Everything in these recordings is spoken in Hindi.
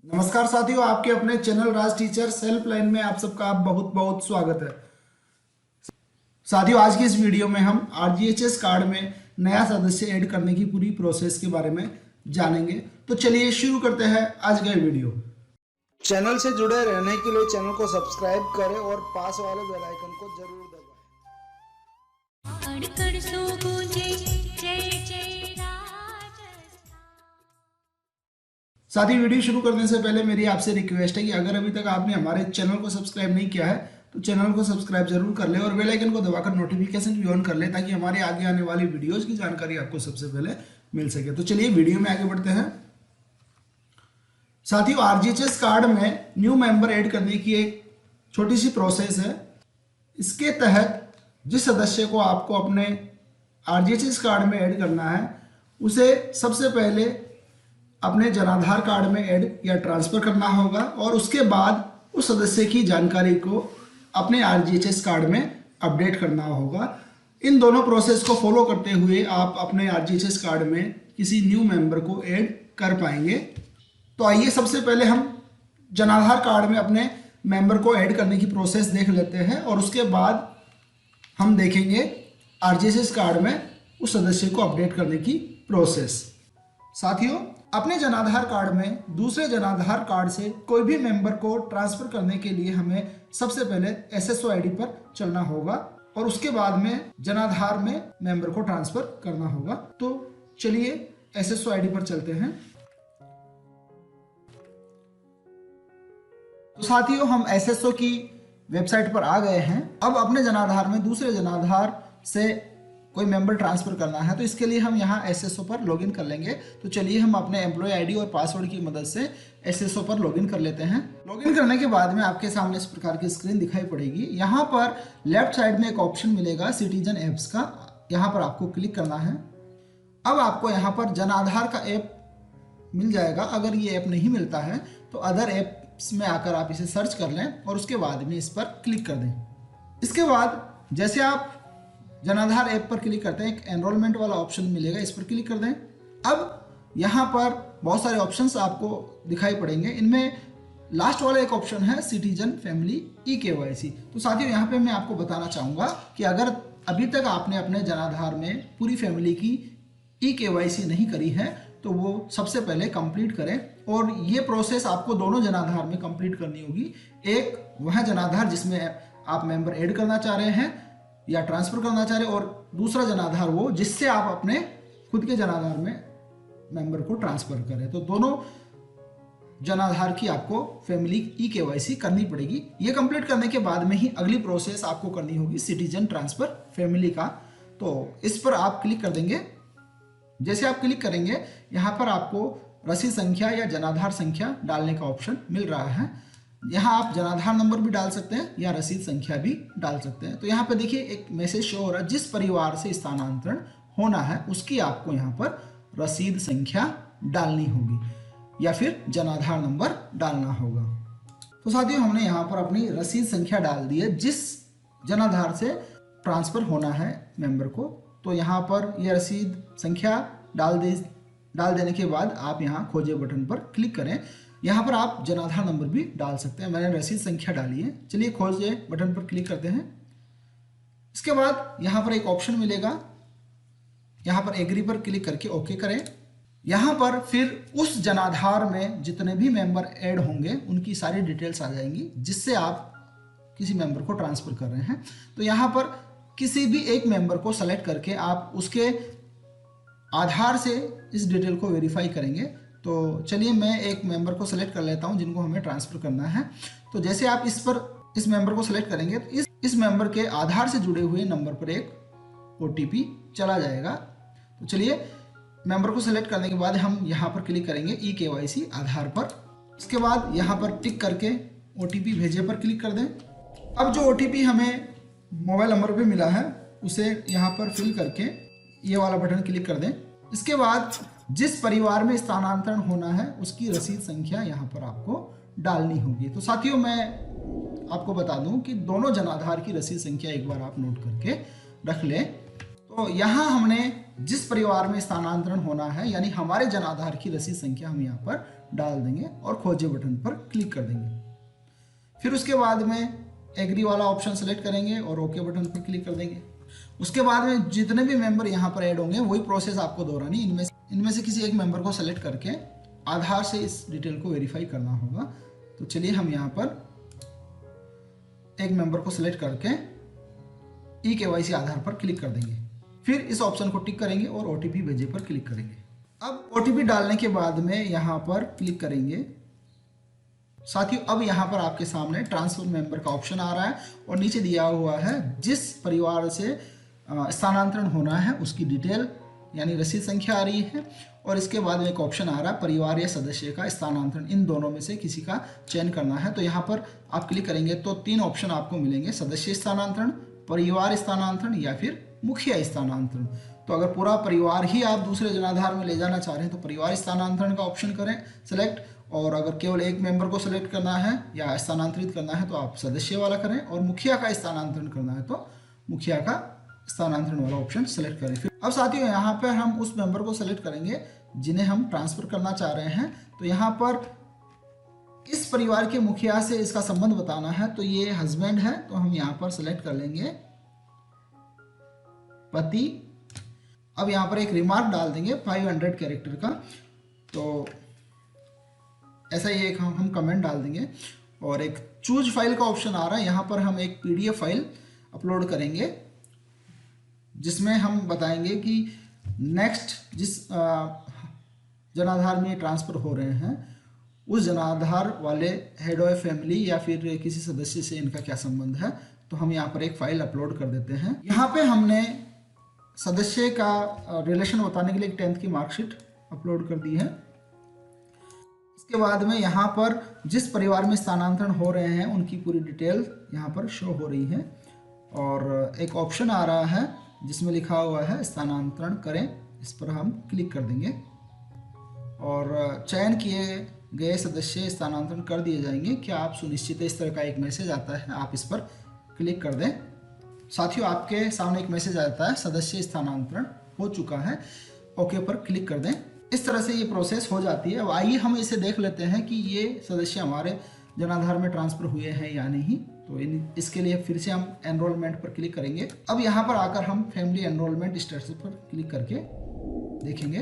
नमस्कार साथियों, आपके अपने चैनल राज टीचर्स हेल्पलाइन में आप सबका बहुत बहुत स्वागत है। साथियों, आज की इस वीडियो में हम आरजीएचएस कार्ड में नया सदस्य ऐड करने की पूरी प्रोसेस के बारे में जानेंगे। तो चलिए शुरू करते हैं आज का वीडियो। चैनल से जुड़े रहने के लिए चैनल को सब्सक्राइब करें और पास वाले बेल आइकन को जरूर दबाएं। साथ ही वीडियो शुरू करने से पहले मेरी आपसे रिक्वेस्ट है कि अगर अभी तक आपने हमारे चैनल को सब्सक्राइब नहीं किया है तो चैनल को सब्सक्राइब जरूर कर ले और बेल आइकन को दबाकर नोटिफिकेशन भी ऑन कर ले, ताकि हमारे आगे आने वाली वीडियोस की जानकारी आपको सबसे पहले मिल सके। तो चलिए वीडियो में आगे बढ़ते हैं। साथियों, आरजीएचएस कार्ड में न्यू मेंबर ऐड करने की एक छोटी सी प्रोसेस है। इसके तहत जिस सदस्य को आपको अपने आरजीएचएस कार्ड में ऐड करना है उसे सबसे पहले अपने जनाधार कार्ड में ऐड या ट्रांसफर करना होगा और उसके बाद उस सदस्य की जानकारी को अपने आरजीएचएस कार्ड में अपडेट करना होगा। इन दोनों प्रोसेस को फॉलो करते हुए आप अपने आरजीएचएस कार्ड में किसी न्यू मेंबर को ऐड कर पाएंगे। तो आइए सबसे पहले हम जनाधार कार्ड में अपने मेंबर को ऐड करने की प्रोसेस देख लेते हैं और उसके बाद हम देखेंगे आरजीएचएस कार्ड में उस सदस्य को अपडेट करने की प्रोसेस। साथियों, अपने जनाधार कार्ड में दूसरे जनाधार कार्ड से कोई भी मेंबर को ट्रांसफर करने के लिए हमें सबसे पहले एसएसओ आईडी पर चलना होगा और उसके बाद में जनाधार में मेंबर को ट्रांसफर करना होगा। तो चलिए एसएसओ आईडी पर चलते हैं। तो साथियों, हम एसएसओ की वेबसाइट पर आ गए हैं। अब अपने जनाधार में दूसरे जनाधार से कोई मेंबर ट्रांसफर करना है तो इसके लिए हम यहाँ एसएसओ पर लॉगिन कर लेंगे। तो चलिए हम अपने एम्प्लॉय आईडी और पासवर्ड की मदद से एसएसओ पर लॉगिन कर लेते हैं। लॉगिन करने के बाद में आपके सामने इस प्रकार की स्क्रीन दिखाई पड़ेगी। यहाँ पर लेफ्ट साइड में एक ऑप्शन मिलेगा सिटीजन एप्स का, यहाँ पर आपको क्लिक करना है। अब आपको यहाँ पर जनाधार का ऐप मिल जाएगा। अगर ये ऐप नहीं मिलता है तो अदर एप्स में आकर आप इसे सर्च कर लें और उसके बाद में इस पर क्लिक कर दें। इसके बाद जैसे आप जनाधार ऐप पर क्लिक करते हैं, एक एनरोलमेंट वाला ऑप्शन मिलेगा, इस पर क्लिक कर दें। अब यहाँ पर बहुत सारे ऑप्शंस आपको दिखाई पड़ेंगे। इनमें लास्ट वाला एक ऑप्शन है सिटीजन फैमिली ई-केवाईसी। तो साथियों, यहाँ पे मैं आपको बताना चाहूँगा कि अगर अभी तक आपने अपने जनाधार में पूरी फैमिली की ई-केवाईसी नहीं करी है तो वो सबसे पहले कंप्लीट करें और ये प्रोसेस आपको दोनों जनाधार में कंप्लीट करनी होगी। एक वह जनाधार जिसमें आप मेंबर ऐड करना चाह रहे हैं या ट्रांसफर करना चाह रहे हैं और दूसरा जनाधार वो जिससे आप अपने खुद के जनाधार में मेंबर को ट्रांसफर करें। तो दोनों जनाधार की आपको फैमिली ई-केवाईसी करनी पड़ेगी। ये कंप्लीट करने के बाद में ही अगली प्रोसेस आपको करनी होगी सिटीजन ट्रांसफर फैमिली का। तो इस पर आप क्लिक कर देंगे। जैसे आप क्लिक करेंगे यहाँ पर आपको रसीद संख्या या जनाधार संख्या डालने का ऑप्शन मिल रहा है। यहाँ आप जनाधार नंबर भी डाल सकते हैं या रसीद संख्या भी डाल सकते हैं। तो यहाँ पे देखिए एक मैसेज शो हो रहा है, जिस परिवार से स्थानांतरण होना है उसकी आपको यहाँ पर रसीद संख्या डालनी होगी या फिर जनाधार नंबर डालना होगा। तो साथियों, हमने यहाँ पर अपनी रसीद संख्या डाल दी है जिस जनाधार से ट्रांसफर होना है मेंबर को। तो यहाँ पर यह रसीद संख्या डाल देने के बाद आप यहाँ खोजे बटन पर क्लिक करें। यहाँ पर आप जनाधार नंबर भी डाल सकते हैं। मैंने रसीद संख्या डाली है। चलिए खोजे बटन पर क्लिक करते हैं। इसके बाद यहाँ पर एक ऑप्शन मिलेगा, यहाँ पर एग्री पर क्लिक करके ओके करें। यहाँ पर फिर उस जनाधार में जितने भी मेंबर ऐड होंगे उनकी सारी डिटेल्स आ जाएंगी जिससे आप किसी मेंबर को ट्रांसफर कर रहे हैं। तो यहाँ पर किसी भी एक मेंबर को सेलेक्ट करके आप उसके आधार से इस डिटेल को वेरीफाई करेंगे। तो चलिए मैं एक मेंबर को सेलेक्ट कर लेता हूं जिनको हमें ट्रांसफर करना है। तो जैसे आप इस मेंबर को सेलेक्ट करेंगे तो इस मेंबर के आधार से जुड़े हुए नंबर पर एक ओटीपी चला जाएगा। तो चलिए मेंबर को सेलेक्ट करने के बाद हम यहाँ पर क्लिक करेंगे ई-केवाईसी आधार पर। इसके बाद यहाँ पर टिक करके ओटीपी भेजे पर क्लिक कर दें। अब जो ओटीपी हमें मोबाइल नंबर पर मिला है उसे यहाँ पर फिल करके ये वाला बटन क्लिक कर दें। इसके बाद जिस परिवार में स्थानांतरण होना है उसकी रसीद संख्या यहाँ पर आपको डालनी होगी। तो साथियों, मैं आपको बता दूं कि दोनों जनाधार की रसीद संख्या एक बार आप नोट करके रख लें। तो यहाँ हमने जिस परिवार में स्थानांतरण होना है यानी हमारे जनाधार की रसीद संख्या हम यहाँ पर डाल देंगे और खोजे बटन पर क्लिक कर देंगे। फिर उसके बाद में एग्री वाला ऑप्शन सेलेक्ट करेंगे और ओके बटन पर क्लिक कर देंगे। उसके बाद में जितने भी मेंबर यहाँ पर ऐड होंगे वही प्रोसेस आपको दोहरानी। इनमें से किसी एक मेंबर को सेलेक्ट करके आधार से इस डिटेल को वेरीफाई करना होगा। तो चलिए हम यहाँ पर एक मेंबर को सिलेक्ट करके eKYC आधार पर क्लिक कर देंगे। फिर इस ऑप्शन को टिक करेंगे और OTP भेजे पर क्लिक करेंगे। अब OTP डालने के बाद में यहाँ पर क्लिक करेंगे। साथियों अब यहाँ पर आपके सामने ट्रांसफर मेंबर का ऑप्शन आ रहा है और नीचे दिया हुआ है जिस परिवार से स्थानांतरण होना है उसकी डिटेल यानी रसीद संख्या आ रही है और इसके बाद में एक ऑप्शन आ रहा है परिवार या सदस्य का स्थानांतरण, इन दोनों में से किसी का चयन करना है। तो यहाँ पर आप क्लिक करेंगे तो 3 ऑप्शन आपको मिलेंगे, सदस्य स्थानांतरण, परिवार स्थानांतरण या फिर मुखिया स्थानांतरण। तो अगर पूरा परिवार ही आप दूसरे जनाधार में ले जाना चाह रहे हैं तो परिवार स्थानांतरण का ऑप्शन करें सेलेक्ट, और अगर केवल एक मेंबर को सेलेक्ट करना है या स्थानांतरित करना है तो आप सदस्य वाला करें, और मुखिया का स्थानांतरण करना है तो मुखिया का स्थानांतरण वाला ऑप्शन सेलेक्ट करें। फिर अब साथियों यहाँ पर हम उस मेंबर को सेलेक्ट करेंगे जिन्हें हम ट्रांसफर करना चाह रहे हैं। तो यहाँ पर इस परिवार के मुखिया से इसका संबंध बताना है, तो ये हस्बैंड है तो हम यहाँ पर सेलेक्ट कर लेंगे पति। अब यहाँ पर एक रिमार्क डाल देंगे 500 कैरेक्टर का, तो ऐसा ही एक हम कमेंट डाल देंगे। और एक चूज फाइल का ऑप्शन आ रहा है, यहाँ पर हम एक PDF फाइल अपलोड करेंगे जिसमें हम बताएंगे कि नेक्स्ट जिस जनाधार में ट्रांसफ़र हो रहे हैं उस जनाधार वाले हेड ऑफ फैमिली या फिर किसी सदस्य से इनका क्या संबंध है। तो हम यहाँ पर एक फाइल अपलोड कर देते हैं। यहाँ पे हमने सदस्य का रिलेशन बताने के लिए एक 10th की मार्कशीट अपलोड कर दी है। इसके बाद में यहाँ पर जिस परिवार में स्थानांतरण हो रहे हैं उनकी पूरी डिटेल यहाँ पर शो हो रही है, और एक ऑप्शन आ रहा है जिसमें लिखा हुआ है स्थानांतरण करें, इस पर हम क्लिक कर देंगे और चयन किए गए सदस्य स्थानांतरण कर दिए जाएंगे। क्या आप सुनिश्चित है, इस तरह का एक मैसेज आता है, आप इस पर क्लिक कर दें। साथियों आपके सामने एक मैसेज आता है सदस्य स्थानांतरण हो चुका है, ओके पर क्लिक कर दें। इस तरह से ये प्रोसेस हो जाती है। अब आइए हम इसे देख लेते हैं कि ये सदस्य हमारे जनाधार में ट्रांसफ़र हुए हैं या नहीं। तो इसके लिए फिर से हम एनरोलमेंट पर क्लिक करेंगे। अब यहाँ पर आकर हम फैमिली एनरोलमेंट स्टेटस पर क्लिक करके देखेंगे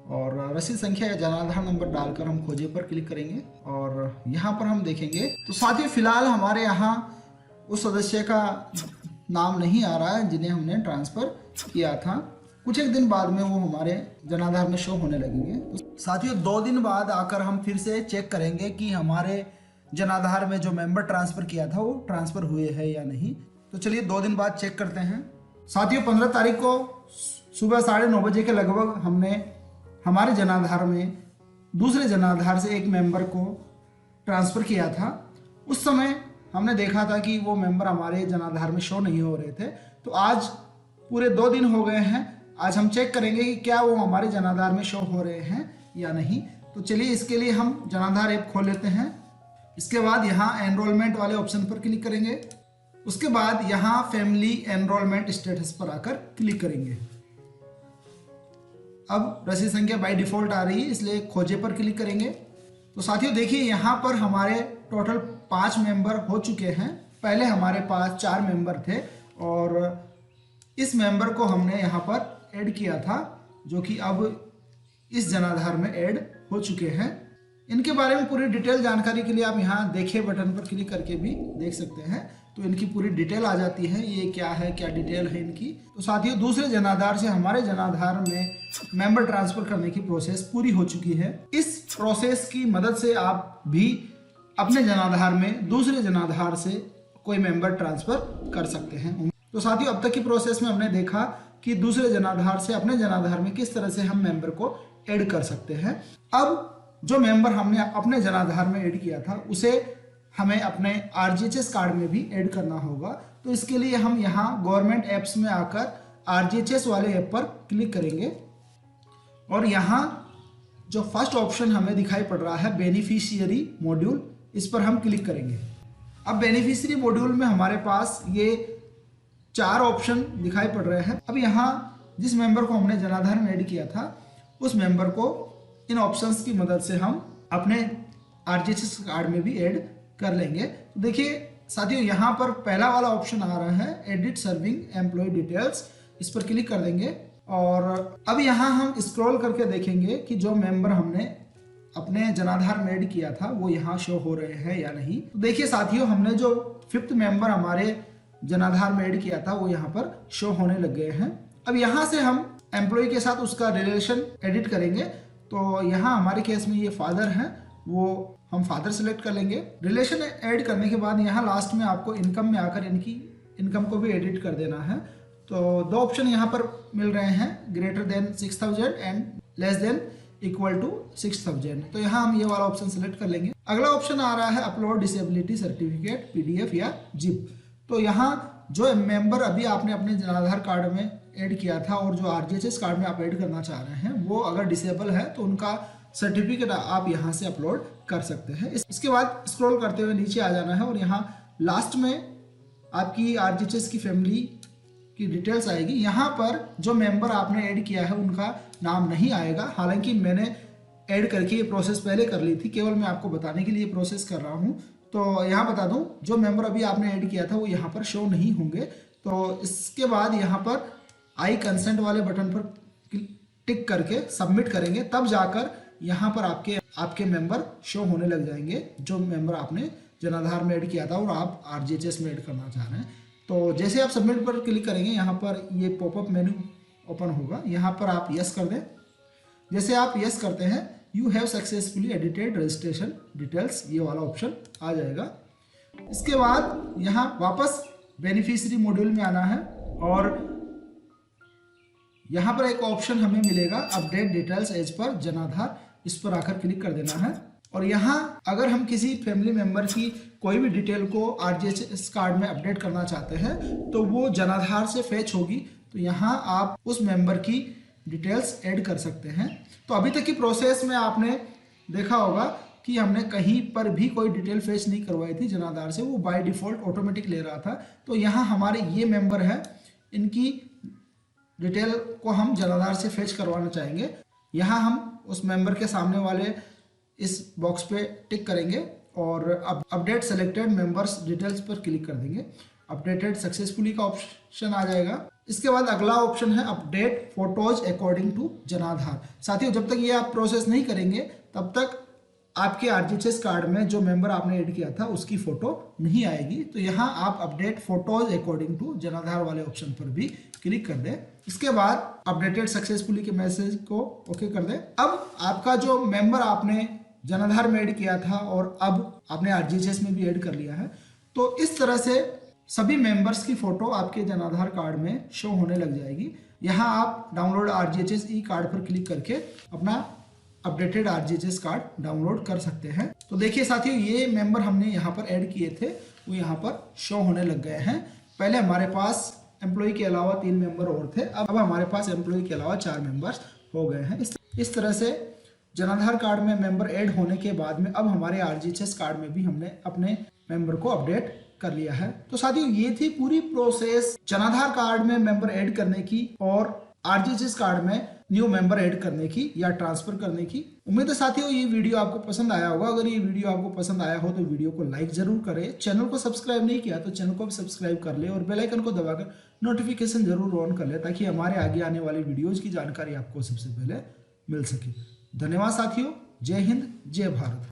और रसीद संख्या या जनाधार नंबर डालकर हम खोजे पर क्लिक करेंगे और यहाँ पर हम देखेंगे। तो साथियों फिलहाल हमारे यहाँ उस सदस्य का नाम नहीं आ रहा है जिन्हें हमने ट्रांसफ़र किया था। कुछ एक दिन बाद में वो हमारे जनाधार में शो होने लगेंगे। तो साथियों 2 दिन बाद आकर हम फिर से चेक करेंगे कि हमारे जनाधार में जो मेंबर ट्रांसफ़र किया था वो ट्रांसफ़र हुए हैं या नहीं। तो चलिए 2 दिन बाद चेक करते हैं। साथियों 15 तारीख को सुबह 9:30 बजे के लगभग हमने हमारे जनाधार में दूसरे जनाधार से एक मेंबर को ट्रांसफ़र किया था। उस समय हमने देखा था कि वो मेंबर हमारे जनाधार में शो नहीं हो रहे थे। तो आज पूरे 2 दिन हो गए हैं, आज हम चेक करेंगे कि क्या वो हमारे जनाधार में शो हो रहे हैं या नहीं। तो चलिए इसके लिए हम जनाधार ऐप खोल लेते हैं। इसके बाद यहाँ एनरोलमेंट वाले ऑप्शन पर क्लिक करेंगे। उसके बाद यहाँ फैमिली एनरोलमेंट स्टेटस पर आकर क्लिक करेंगे। अब रसीद संख्या बाय डिफॉल्ट आ रही है इसलिए खोजे पर क्लिक करेंगे। तो साथियों देखिए यहाँ पर हमारे टोटल 5 मेंबर हो चुके हैं। पहले हमारे पास 4 मेंबर थे और इस मेंबर को हमने यहाँ पर ऐड किया था जो कि अब इस जनाधार में ऐड हो चुके हैं। इनके बारे में पूरी डिटेल जानकारी के लिए आप यहाँ देखिए बटन पर क्लिक करके भी देख सकते हैं। तो इनकी पूरी डिटेल आ जाती है, ये क्या है, क्या डिटेल है इनकी। तो साथियों दूसरे जनाधार से हमारे जनाधार में मेंबर ट्रांसफर करने की प्रोसेस पूरी हो चुकी है। इस प्रोसेस की मदद से आप भी अपने जनाधार में दूसरे जनाधार से कोई मेंबर ट्रांसफर कर सकते हैं। तो साथियों अब तक की प्रोसेस में हमने देखा कि दूसरे जनाधार से अपने जनाधार में किस तरह से हम मेंबर को ऐड कर सकते हैं। अब जो मेंबर हमने अपने जनाधार में ऐड किया था उसे हमें अपने RGHS कार्ड में भी ऐड करना होगा। तो इसके लिए हम यहाँ गवर्नमेंट ऐप्स में आकर RGHS वाले ऐप पर क्लिक करेंगे और यहाँ जो फर्स्ट ऑप्शन हमें दिखाई पड़ रहा है बेनिफिशियरी मॉड्यूल, इस पर हम क्लिक करेंगे। अब बेनिफिशियरी मॉड्यूल में हमारे पास ये 4 ऑप्शन दिखाई पड़ रहे हैं। अब यहाँ जिस मेंबर को हमने जनाधार में ऐड किया था उस मेंबर को इन ऑप्शंस की मदद से हम अपने आरजीएचएस कार्ड में भी ऐड कर लेंगे। तो देखिए साथियों, यहाँ पर पहला वाला ऑप्शन आ रहा है एडिट सर्विंग एम्प्लॉय डिटेल्स, इस पर क्लिक कर देंगे और अब यहाँ हम स्क्रॉल करके देखेंगे कि जो मेंबर हमने अपने जनाधार में ऐड किया था वो यहाँ शो हो रहे हैं या नहीं। तो देखिए साथियों, हमने जो 5th मेंबर हमारे जनाधार में ऐड किया था वो यहाँ पर शो होने लग गए हैं। अब यहाँ से हम एम्प्लॉय के साथ उसका रिलेशन एडिट करेंगे। तो यहाँ हमारे केस में ये फादर है, वो हम फादर सेलेक्ट कर लेंगे। रिलेशन ऐड करने के बाद यहाँ लास्ट में आपको इनकम में आकर इनकी इनकम को भी एडिट कर देना है। तो 2 ऑप्शन यहाँ पर मिल रहे हैं, greater than 6000 and less than equal to 6000। तो यहाँ हम ये वाला ऑप्शन सेलेक्ट कर लेंगे। अगला ऑप्शन आ रहा है अपलोड डिसेबिलिटी सर्टिफिकेट PDF या जिप। तो यहाँ जो मेंबर अभी आपने अपने जनाधार कार्ड में ऐड किया था और जो आरजीएचएस कार्ड में आप ऐड करना चाह रहे हैं वो अगर डिसेबल है तो उनका सर्टिफिकेट आप यहाँ से अपलोड कर सकते हैं। इसके बाद स्क्रॉल करते हुए नीचे आ जाना है और यहाँ लास्ट में आपकी आरजीएचएस की फैमिली की डिटेल्स आएगी। यहाँ पर जो मेंबर आपने ऐड किया है उनका नाम नहीं आएगा। हालांकि मैंने ऐड करके ये प्रोसेस पहले कर ली थी, केवल मैं आपको बताने के लिए प्रोसेस कर रहा हूँ। तो यहाँ बता दूँ, जो मेंबर अभी आपने ऐड किया था वो यहाँ पर शो नहीं होंगे। तो इसके बाद यहाँ पर आई कंसेंट वाले बटन पर टिक करके सबमिट करेंगे, तब जाकर यहाँ पर आपके मेंबर शो होने लग जाएंगे, जो मेंबर आपने जनाधार में ऐड किया था और आप आरजीएचएस में ऐड करना चाह रहे हैं। तो जैसे आप सबमिट पर क्लिक करेंगे यहाँ पर ये पॉपअप मेन्यू ओपन होगा, यहाँ पर आप यस कर दें। जैसे आप यस करते हैं, you have successfully edited registration details, ये वाला ऑप्शन आ जाएगा। इसके बाद यहाँ वापस बेनिफिशियरी मॉड्यूल में आना है और यहाँ पर एक ऑप्शन हमें मिलेगा अपडेट डिटेल्स एज पर जनाधार, इस पर आकर क्लिक कर देना है। और यहाँ अगर हम किसी फैमिली मेंबर की कोई भी डिटेल को आरजीएचएस कार्ड में अपडेट करना चाहते हैं तो वो जनाधार से फैच होगी। तो यहाँ आप उस मेंबर की डिटेल्स ऐड कर सकते हैं। तो अभी तक की प्रोसेस में आपने देखा होगा कि हमने कहीं पर भी कोई डिटेल फैच नहीं करवाई थी जनाधार से, वो बाय डिफॉल्ट ऑटोमेटिक ले रहा था। तो यहाँ हमारे ये मेंबर है, इनकी डिटेल को हम जनाधार से फैच करवाना चाहेंगे। यहाँ हम उस मेंबर के सामने वाले इस बॉक्स पे टिक करेंगे और अब अपडेट सेलेक्टेड मेंबर्स डिटेल्स पर क्लिक कर देंगे। अपडेटेड सक्सेसफुली का ऑप्शन आ जाएगा। इसके बाद अगला ऑप्शन है अपडेट फोटोज अकॉर्डिंग टू जनाधार। साथियों, जब तक ये आप प्रोसेस नहीं करेंगे तब तक आपके आरजीएचएस कार्ड में जो मेंबर आपने ऐड किया था उसकी फोटो नहीं आएगी। तो यहाँ आप अपडेट फोटोज अकॉर्डिंग टू जनाधार वाले ऑप्शन पर भी क्लिक कर दें। इसके बाद अपडेटेड सक्सेसफुली के मैसेज को ओके कर दें। अब आपका जो मेंबर आपने जनाधार में ऐड किया था और अब आपने आरजीएचएस में भी ऐड कर लिया है, तो इस तरह से सभी मेंबर्स की फोटो आपके जनाधार कार्ड में शो होने लग जाएगी। यहाँ आप डाउनलोड आरजीएचएस ई कार्ड पर क्लिक करके अपना अपडेटेड आरजीएचएस कार्ड डाउनलोड कर सकते हैं। तो देखिए साथियों, ये मेंबर हमने यहाँ पर ऐड किए थे वो यहाँ पर शो होने लग गए हैं। पहले हमारे पास एम्प्लॉय के अलावा 3 मेंबर और थे, अब हमारे पास एम्प्लॉय के अलावा 4 मेंबर्स हो गए हैं। इस तरह से जनाधार कार्ड में मेंबर ऐड होने के बाद में अब हमारे आरजीएचएस कार्ड में भी हमने अपने मेंबर को अपडेट कर लिया है। तो साथियों, ये थी पूरी प्रोसेस जनाधार कार्ड में मेंबर ऐड करने की और आरजीएचएस कार्ड में न्यू मेंबर ऐड करने की या ट्रांसफर करने की। उम्मीद है साथियों ये वीडियो आपको पसंद आया होगा। अगर ये वीडियो आपको पसंद आया हो तो वीडियो को लाइक जरूर करें। चैनल को सब्सक्राइब नहीं किया तो चैनल को भी सब्सक्राइब कर ले और बेल आइकन को दबाकर नोटिफिकेशन जरूर ऑन कर ले, ताकि हमारे आगे आने वाली वीडियोज की जानकारी आपको सबसे पहले मिल सके। धन्यवाद साथियों, जय हिंद, जय भारत।